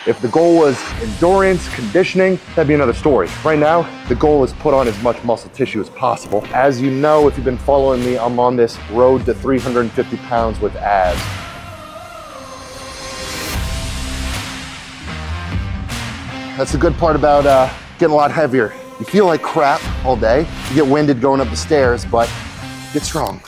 If the goal was endurance, conditioning, that'd be another story. Right now, the goal is put on as much muscle tissue as possible. As you know, if you've been following me, I'm on this road to 350 pounds with abs. That's the good part about getting a lot heavier. You feel like crap all day. You get winded going up the stairs, but get strong.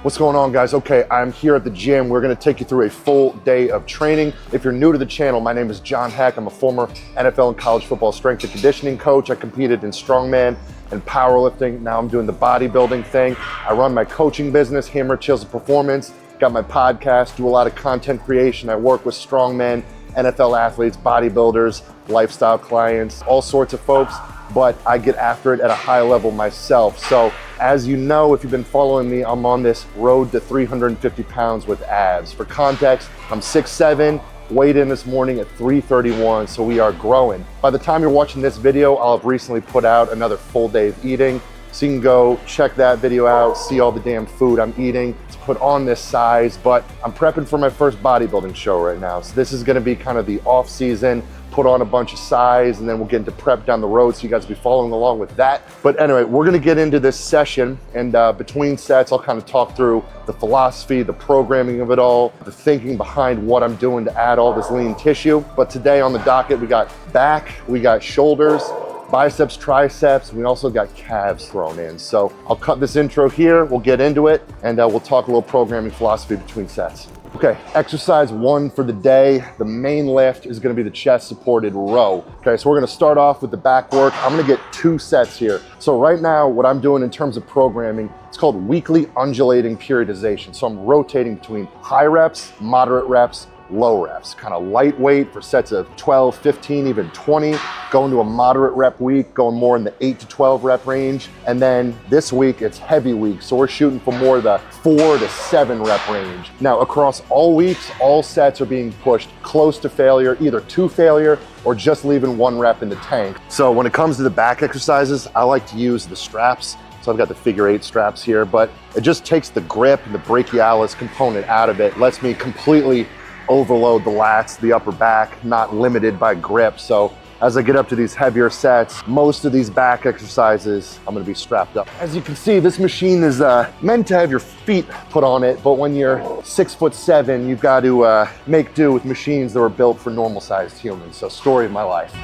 What's going on, guys? Okay, I'm here at the gym. We're gonna take you through a full day of training. If you're new to the channel, my name is John Heck. I'm a former NFL and college football strength and conditioning coach. I competed in strongman and powerlifting. Now I'm doing the bodybuilding thing. I run my coaching business, Chisel Performance. Got my podcast, do a lot of content creation. I work with strongmen, NFL athletes, bodybuilders, lifestyle clients, all sorts of folks, but I get after it at a high level myself. So as you know, if you've been following me, I'm on this road to 350 pounds with abs. For context, I'm 6'7", weighed in this morning at 331, so we are growing. By the time you're watching this video, I'll have recently put out another full day of eating. So you can go check that video out, see all the damn food I'm eating to put on this size, but I'm prepping for my first bodybuilding show right now. So this is gonna be kind of the off season, put on a bunch of size, and then we'll get into prep down the road, so you guys will be following along with that. But anyway, we're gonna get into this session, and between sets, I'll kind of talk through the philosophy, the programming of it all, the thinking behind what I'm doing to add all this lean tissue. But today on the docket, we got back, we got shoulders, biceps, triceps, and we also got calves thrown in. So I'll cut this intro here, we'll get into it, and we'll talk a little programming philosophy between sets. Okay, exercise one for the day. The main lift is gonna be the chest supported row. Okay, so we're gonna start off with the back work. I'm gonna get 2 sets here. So right now, what I'm doing in terms of programming, it's called weekly undulating periodization. So I'm rotating between high reps, moderate reps, low reps, kind of lightweight for sets of 12, 15, even 20, going to a moderate rep week, going more in the 8 to 12 rep range. And then this week it's heavy week. So we're shooting for more the 4 to 7 rep range. Now across all weeks, all sets are being pushed close to failure, either to failure or just leaving 1 rep in the tank. So when it comes to the back exercises, I like to use the straps. So I've got the figure 8 straps here, but it just takes the grip and the brachialis component out of it, lets me completely overload the lats, the upper back, not limited by grip. So as I get up to these heavier sets, most of these back exercises, I'm gonna be strapped up. As you can see, this machine is meant to have your feet put on it, but when you're 6'7", you've got to make do with machines that were built for normal sized humans. So story of my life.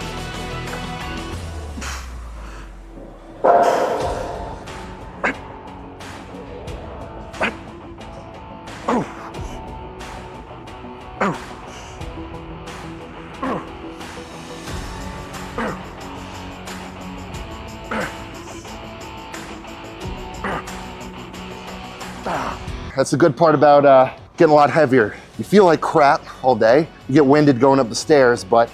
That's the good part about getting a lot heavier. You feel like crap all day. You get winded going up the stairs, but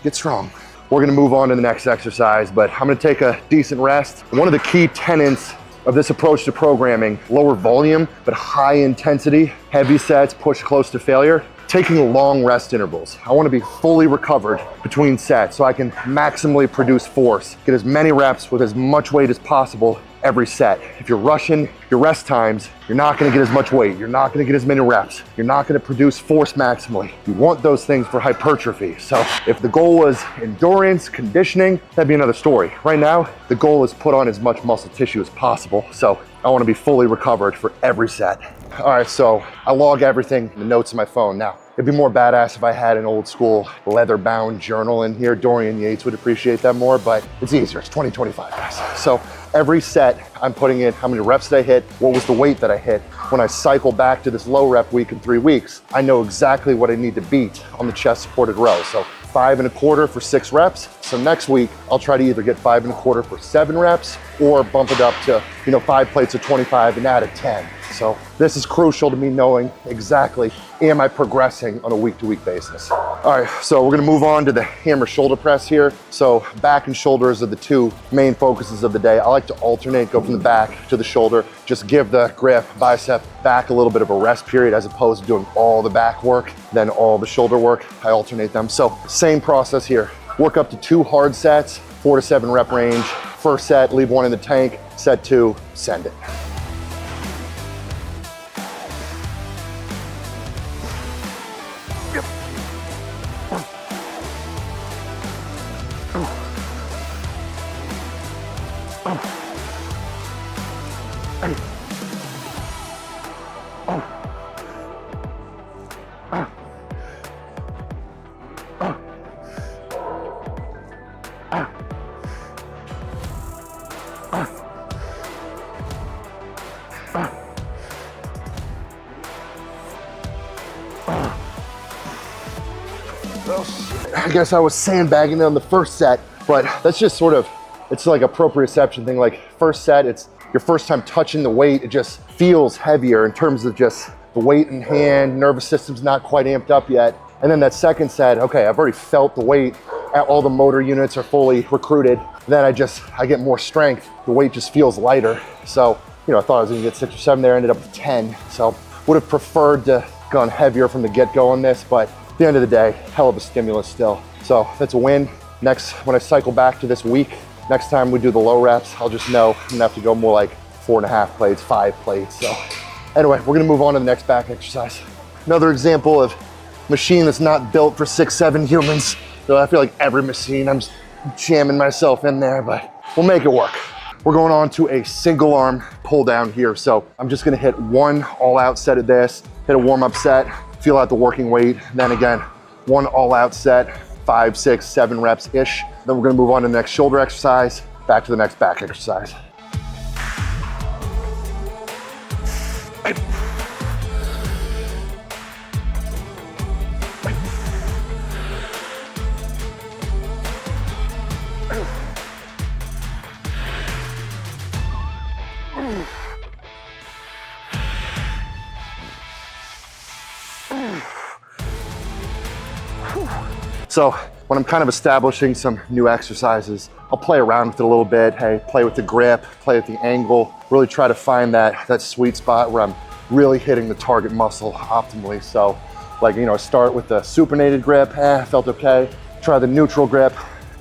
get strong. We're gonna move on to the next exercise, but I'm gonna take a decent rest. One of the key tenets of this approach to programming, lower volume, but high intensity, heavy sets, push close to failure, taking long rest intervals. I wanna be fully recovered between sets so I can maximally produce force, get as many reps with as much weight as possible every set. If you're rushing your rest times, you're not gonna get as much weight, you're not gonna get as many reps, you're not gonna produce force maximally. You want those things for hypertrophy. So if the goal was endurance, conditioning, that'd be another story. Right now, the goal is put on as much muscle tissue as possible. So I wanna be fully recovered for every set. All right, so I log everything in the notes in my phone. Now, it'd be more badass if I had an old school leather bound journal in here. Dorian Yates would appreciate that more, but it's easier, it's 2025, guys. So every set I'm putting in how many reps did I hit, what was the weight that I hit. When I cycle back to this low rep week in 3 weeks, I know exactly what I need to beat on the chest supported row. So 5 1/4 for 6 reps. So next week, I'll try to either get 5 1/4 for 7 reps or bump it up to, 5 plates of 25 and add a 10. So this is crucial to me knowing exactly, am I progressing on a week-to-week basis? All right, so we're gonna move on to the hammer shoulder press here. So back and shoulders are the 2 main focuses of the day. I like to alternate, go from the back to the shoulder, just give the grip, bicep, back a little bit of a rest period as opposed to doing all the back work, then all the shoulder work. I alternate them. So same process here. Work up to 2 hard sets, 4 to 7 rep range, first set, leave one in the tank. Set two, send it. I guess I was sandbagging on the first set, but that's just sort of, it's like a proprioception thing. Like first set, it's your first time touching the weight. It just feels heavier in terms of just the weight in hand, nervous system's not quite amped up yet. And then that second set, okay, I've already felt the weight, all the motor units are fully recruited. Then I get more strength. The weight just feels lighter. So, you know, I thought I was gonna get 6 or 7 there, ended up with 10. So would have preferred to gone heavier from the get-go on this, but at the end of the day, hell of a stimulus still. So that's a win. Next, when I cycle back to this week, next time we do the low reps, I'll just know I'm gonna have to go more like 4.5 plates, 5 plates. So anyway, we're gonna move on to the next back exercise. Another example of machine that's not built for 6'7" humans. So I feel like every machine, I'm just jamming myself in there, but we'll make it work. We're going on to a single arm pull down here. So I'm just gonna hit one all out set of this, hit a warm up set, feel out the working weight. Then again, one all out set, 5, 6, 7 reps-ish. Then we're gonna move on to the next shoulder exercise, back to the next back exercise. So when I'm kind of establishing some new exercises, I'll play around with it a little bit. Hey, play with the grip, play with the angle, really try to find that sweet spot where I'm really hitting the target muscle optimally. So like, you know, start with the supinated grip, felt okay. Try the neutral grip,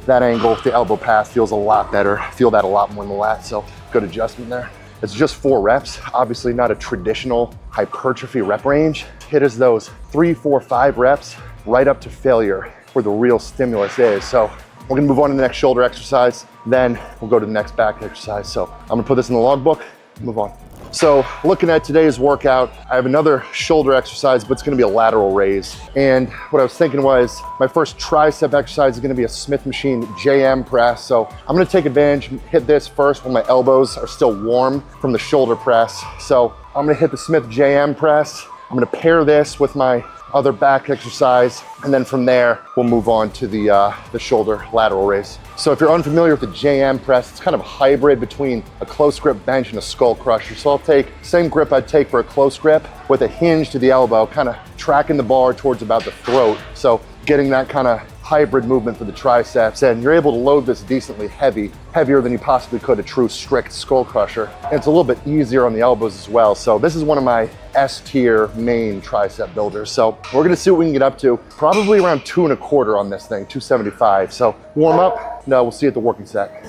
that angle, the elbow pass feels a lot better. Feel that a lot more in the lat, so good adjustment there. It's just 4 reps, obviously not a traditional hypertrophy rep range. Hit as those 3, 4, 5 reps right up to failure where the real stimulus is. So we're gonna move on to the next shoulder exercise, then we'll go to the next back exercise. So I'm gonna put this in the logbook, move on. So looking at today's workout, I have another shoulder exercise, but it's gonna be a lateral raise. And what I was thinking was my first tricep exercise is gonna be a Smith machine JM press. So I'm gonna take advantage, hit this first when my elbows are still warm from the shoulder press. So I'm gonna hit the Smith JM press. I'm gonna pair this with my other back exercise, and then from there, we'll move on to the shoulder lateral raise. So if you're unfamiliar with the JM press, it's kind of a hybrid between a close grip bench and a skull crusher. So I'll take same grip I'd take for a close grip with a hinge to the elbow, kind of tracking the bar towards about the throat. So getting that kind of hybrid movement for the triceps, and you're able to load this decently heavy, heavier than you possibly could a true strict skull crusher. And it's a little bit easier on the elbows as well. So this is one of my S tier main tricep builders. So we're gonna see what we can get up to, probably around 2 1/4 on this thing, 275. So warm up, no, we'll see at the working set.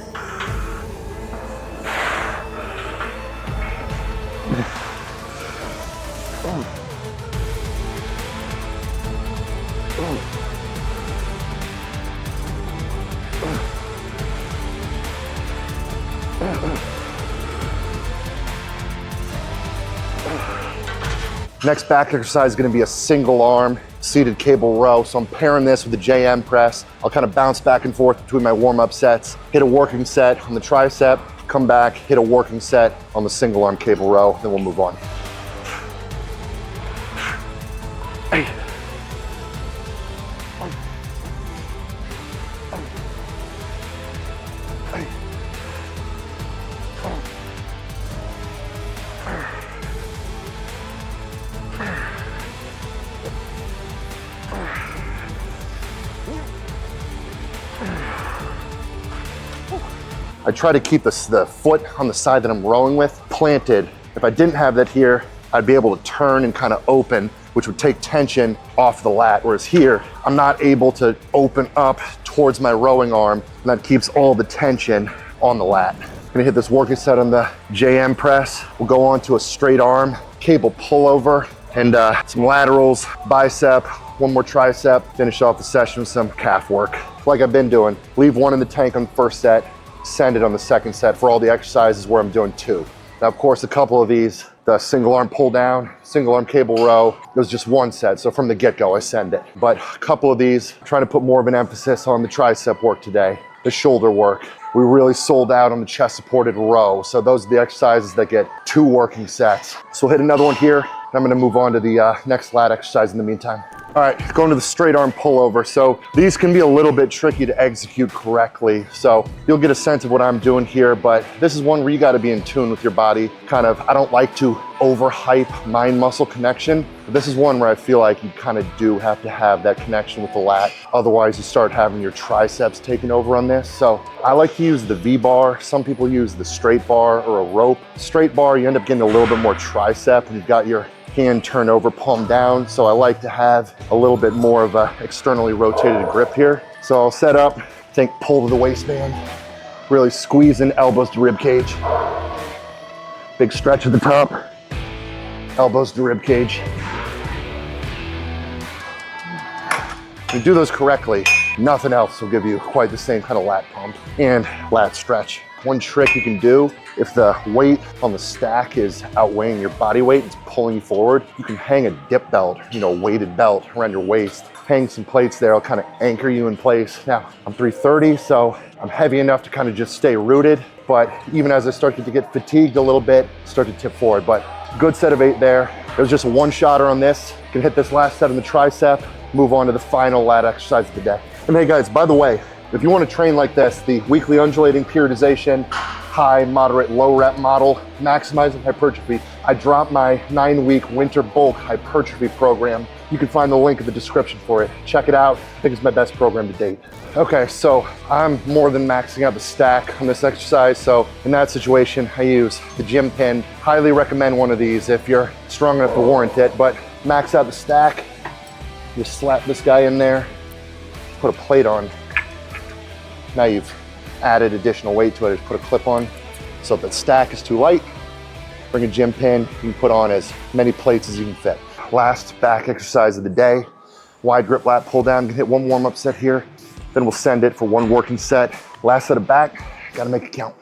Next back exercise is gonna be a single arm seated cable row. So I'm pairing this with the JM press. I'll kind of bounce back and forth between my warm-up sets, hit a working set on the tricep, come back, hit a working set on the single arm cable row, then we'll move on. I try to keep the foot on the side that I'm rowing with planted. If I didn't have that here, I'd be able to turn and kind of open, which would take tension off the lat. Whereas here, I'm not able to open up towards my rowing arm, and that keeps all the tension on the lat. Gonna hit this working set on the JM press. We'll go on to a straight arm, cable pullover, and some laterals, bicep, one more tricep, finish off the session with some calf work. Like I've been doing, leave one in the tank on the first set, send it on the second set for all the exercises where I'm doing 2. Now, of course, a couple of these, the single arm pull down, single arm cable row, it was just 1 set. So from the get-go, I send it. But a couple of these, trying to put more of an emphasis on the tricep work today, the shoulder work. We really sold out on the chest supported row. So those are the exercises that get 2 working sets. So we'll hit another one here. I'm gonna move on to the next lat exercise in the meantime. All right, going to the straight arm pullover. So these can be a little bit tricky to execute correctly. So you'll get a sense of what I'm doing here, but this is one where you gotta be in tune with your body. Kind of, I don't like to overhype mind muscle connection, but this is one where I feel like you kind of do have to have that connection with the lat. Otherwise you start having your triceps taking over on this. So I like to use the V-bar. Some people use the straight bar or a rope. Straight bar, you end up getting a little bit more tricep and you've got your hand turn over, palm down. So I like to have a little bit more of a externally rotated grip here. So I'll set up, think pull to the waistband, really squeeze in elbows to rib cage. Big stretch at the top, elbows to rib cage. If you do those correctly, nothing else will give you quite the same kind of lat pump and lat stretch. One trick you can do, if the weight on the stack is outweighing your body weight, it's pulling you forward, you can hang a dip belt, weighted belt around your waist. Hang some plates there, it'll kind of anchor you in place. Now, I'm 330, so I'm heavy enough to kind of just stay rooted, but even as I start to get fatigued a little bit, start to tip forward. But good set of 8 there. There's just a one-shotter on this. You can hit this last set on the tricep, move on to the final lat exercise of the day. And hey guys, by the way, if you want to train like this, the weekly undulating periodization, high, moderate, low rep model, maximizing hypertrophy, I dropped my 9-week winter bulk hypertrophy program. You can find the link in the description for it. Check it out. I think it's my best program to date. Okay, so I'm more than maxing out the stack on this exercise. So in that situation, I use the gym pin. Highly recommend one of these if you're strong enough to warrant it, but max out the stack. You slap this guy in there, put a plate on. Now you've added additional weight to it. Just put a clip on. So if the stack is too light, bring a gym pin. You can put on as many plates as you can fit. Last back exercise of the day, wide grip lat pull down. You can hit one warm-up set here. Then we'll send it for 1 working set. Last set of back, gotta make it count.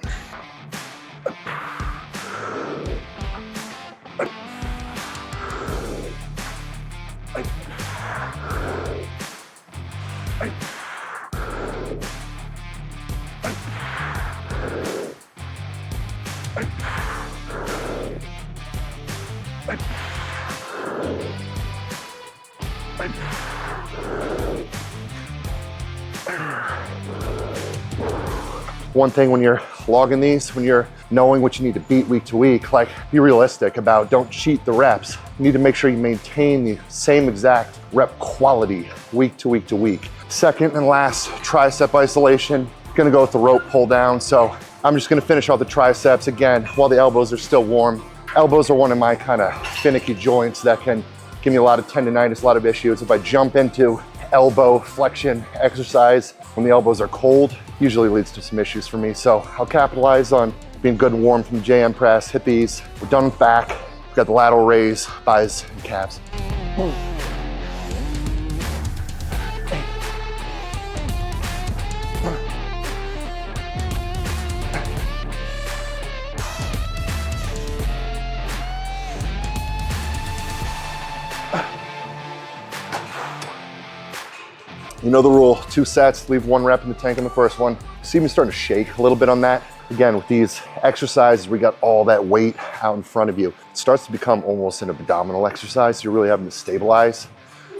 One thing when you're logging these, when you're knowing what you need to beat week to week, like be realistic about don't cheat the reps. You need to make sure you maintain the same exact rep quality week to week to week. Second and last, tricep isolation. Gonna go with the rope pull down. So I'm just gonna finish off the triceps again while the elbows are still warm. Elbows are one of my kind of finicky joints that can give me a lot of tendonitis, a lot of issues. If I jump into elbow flexion exercise when the elbows are cold, usually leads to some issues for me. So I'll capitalize on being good and warm from the JM press, hit these. We're done with back. We've got the lateral raise, thighs and calves. You know the rule, 2 sets, leave 1 rep in the tank on the first one. See me starting to shake a little bit on that. Again, with these exercises, we got all that weight out in front of you. It starts to become almost an abdominal exercise. You're really having to stabilize.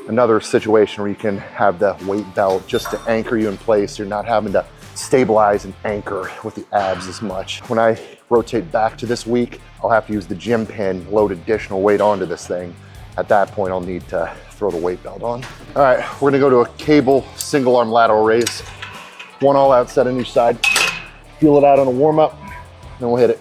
Another situation where you can have the weight belt just to anchor you in place. You're not having to stabilize and anchor with the abs as much. When I rotate back to this week, I'll have to use the gym pin, load additional weight onto this thing. At that point, I'll need to throw the weight belt on. All right, we're gonna go to a cable single arm lateral raise. 1 all out set on each side. Feel it out on a warm up, then we'll hit it.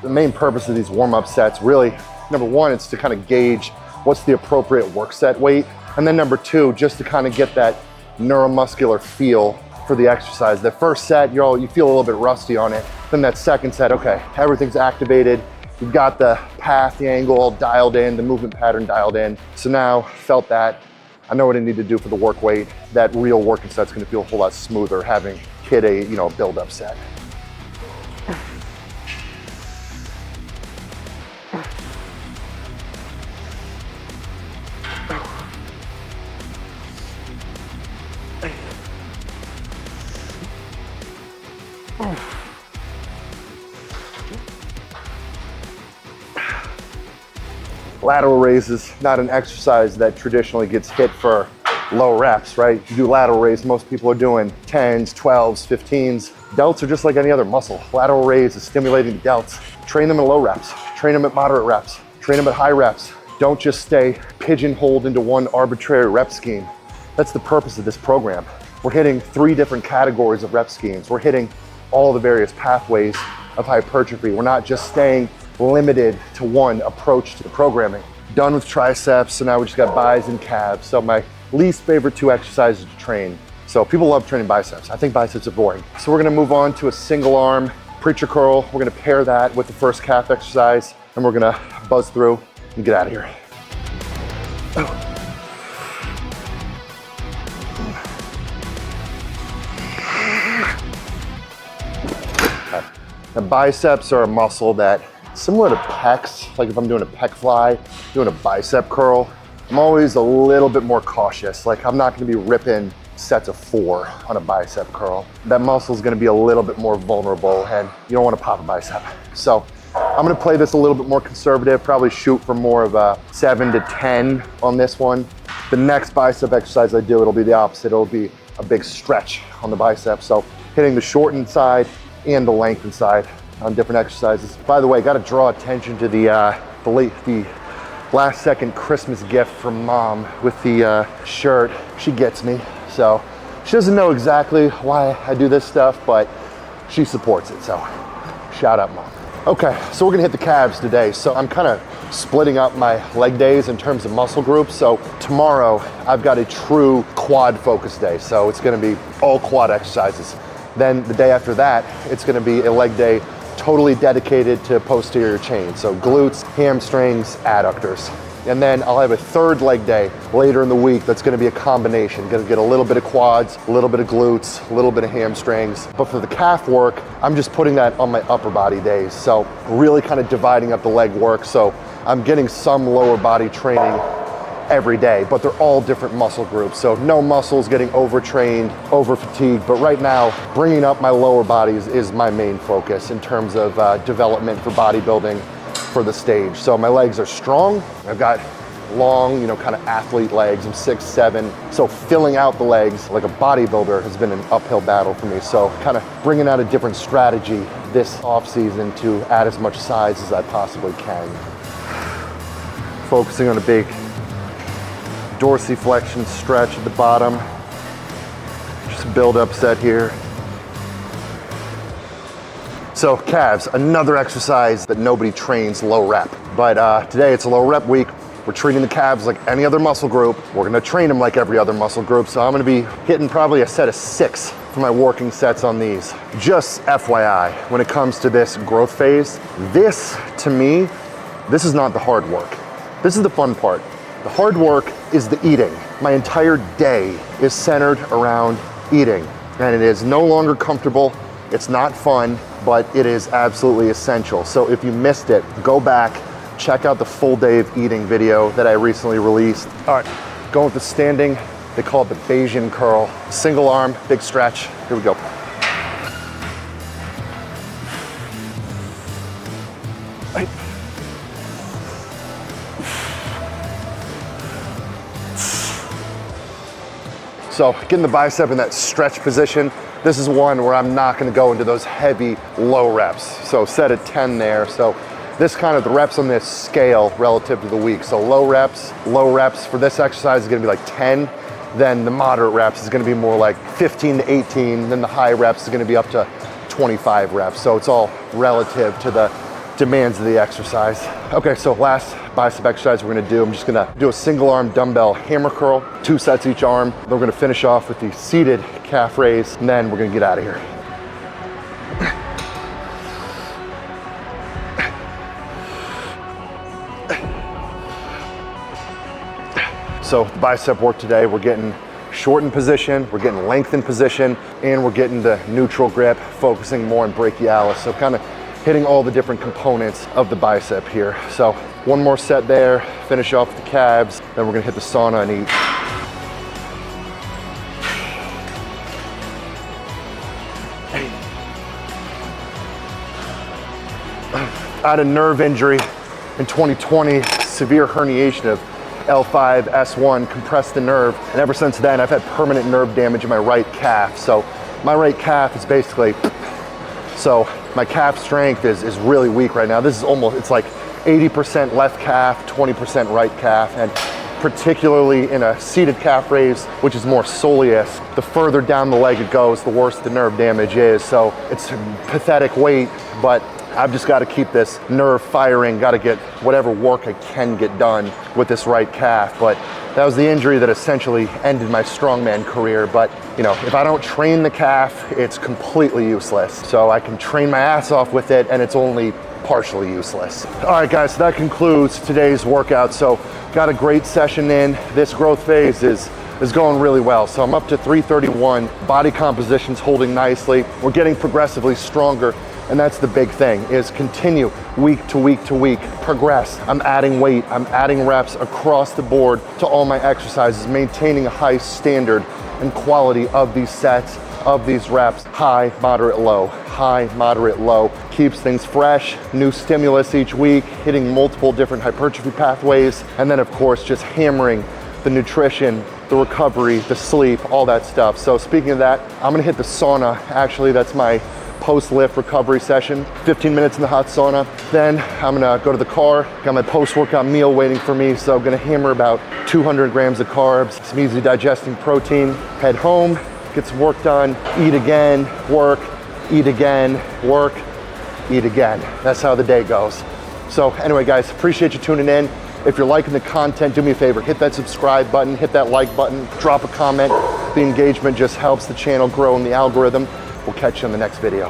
The main purpose of these warm up sets, really, number 1, it's to kind of gauge what's the appropriate work set weight. And then number 2, just to kind of get that neuromuscular feel for the exercise. The first set, you feel a little bit rusty on it. Then that second set, okay, everything's activated. You've got the path, the angle all dialed in, the movement pattern dialed in. So now, felt that. I know what I need to do for the work weight. That real working set's gonna feel a whole lot smoother having hit a build-up set. Lateral raises, not an exercise that traditionally gets hit for low reps, right? You do lateral raise, most people are doing 10s, 12s, 15s. Delts are just like any other muscle. Lateral raise is stimulating the delts. Train them at low reps, train them at moderate reps, train them at high reps. Don't just stay pigeonholed into one arbitrary rep scheme. That's the purpose of this program. We're hitting 3 different categories of rep schemes. We're hitting all the various pathways of hypertrophy. We're not just staying limited to one approach to the programming. Done with triceps, so now we just got bis and calves. So my least favorite 2 exercises to train. So people love training biceps. I think biceps are boring. So we're gonna move on to a single arm preacher curl. We're gonna pair that with the first calf exercise, and we're gonna buzz through and get out of here. Now biceps are a muscle that, similar to pecs, like if I'm doing a pec fly, doing a bicep curl, I'm always a little bit more cautious. Like I'm not gonna be ripping sets of 4 on a bicep curl. That muscle is gonna be a little bit more vulnerable and you don't wanna pop a bicep. So I'm gonna play this a little bit more conservative, probably shoot for more of a 7 to 10 on this one. The next bicep exercise I do, it'll be the opposite. It'll be a big stretch on the bicep. So hitting the shortened side and the lengthened side on different exercises. By the way, got to draw attention to the last second Christmas gift from mom with the shirt. She gets me, so she doesn't know exactly why I do this stuff, but she supports it, so shout out mom. Okay, so we're gonna hit the calves today. So I'm kind of splitting up my leg days in terms of muscle groups. So tomorrow I've got a true quad focus day. So it's gonna be all quad exercises. Then the day after that, it's gonna be a leg day totally dedicated to posterior chain. So glutes, hamstrings, adductors. And then I'll have a third leg day later in the week that's gonna be a combination. Gonna get a little bit of quads, a little bit of glutes, a little bit of hamstrings. But for the calf work, I'm just putting that on my upper body days. So really kind of dividing up the leg work. So I'm getting some lower body training every day, but they're all different muscle groups. So no muscles getting overtrained, over fatigued. But right now, bringing up my lower bodies is my main focus in terms of development for bodybuilding for the stage. So my legs are strong. I've got long, kind of athlete legs. I'm 6'7". So filling out the legs like a bodybuilder has been an uphill battle for me. So kind of bringing out a different strategy this off season to add as much size as I possibly can. Focusing on a big dorsiflexion stretch at the bottom. Just a build up set here. So calves, another exercise that nobody trains low rep. But today it's a low rep week. We're treating the calves like any other muscle group. We're gonna train them like every other muscle group. So I'm gonna be hitting probably a set of 6 for my working sets on these. Just FYI, when it comes to this growth phase, this to me, this is not the hard work. This is the fun part. The hard work is the eating. My entire day is centered around eating, and it is no longer comfortable. It's not fun, but it is absolutely essential. So if you missed it, go back, check out the full day of eating video that I recently released. All right, going with the standing, they call it the Bayesian curl. Single arm, big stretch. Here we go. Right. So getting the bicep in that stretch position, this is one where I'm not gonna go into those heavy low reps. So set at 10 there. So this kind of the reps on this scale relative to the week. So low reps for this exercise is gonna be like 10. Then the moderate reps is gonna be more like 15 to 18. Then the high reps is gonna be up to 25 reps. So it's all relative to the demands of the exercise. Okay, so last bicep exercise we're gonna do, I'm just gonna do a single arm dumbbell hammer curl, 2 sets each arm. Then we're gonna finish off with the seated calf raise, and then we're gonna get out of here. So the bicep work today, we're getting short in position, we're getting length in position, and we're getting the neutral grip, focusing more on brachialis. So kind of hitting all the different components of the bicep here. So one more set there, finish off the calves, then we're gonna hit the sauna and eat. I had a nerve injury in 2020, severe herniation of L5, S1, compressed the nerve, and ever since then I've had permanent nerve damage in my right calf. So my right calf is basically, so my calf strength is really weak right now. This is almost, it's like 80% left calf, 20% right calf, and particularly in a seated calf raise, which is more soleus, the further down the leg it goes, the worse the nerve damage is. So it's pathetic weight, but I've just got to keep this nerve firing, got to get whatever work I can get done with this right calf. But that was the injury that essentially ended my strongman career. But you know, if I don't train the calf, it's completely useless. So I can train my ass off with it and it's only partially useless. All right guys, so that concludes today's workout. So got a great session in. This growth phase is going really well. So I'm up to 331, body composition's holding nicely. We're getting progressively stronger. And that's the big thing, is continue week to week to week, progress. I'm adding weight, I'm adding reps across the board to all my exercises, maintaining a high standard and quality of these sets, of these reps, high, moderate, low, high, moderate, low. Keeps things fresh, new stimulus each week, hitting multiple different hypertrophy pathways, and then of course just hammering the nutrition, the recovery, the sleep, all that stuff. So speaking of that, I'm gonna hit the sauna. Actually, that's my post-lift recovery session, 15 minutes in the hot sauna. Then I'm gonna go to the car, got my post-workout meal waiting for me, so I'm gonna hammer about 200 grams of carbs, some easy digesting protein, head home, get some work done, eat again, work, eat again, work, eat again. That's how the day goes. So anyway guys, appreciate you tuning in. If you're liking the content, do me a favor, hit that subscribe button, hit that like button, drop a comment. The engagement just helps the channel grow in the algorithm. We'll catch you in the next video.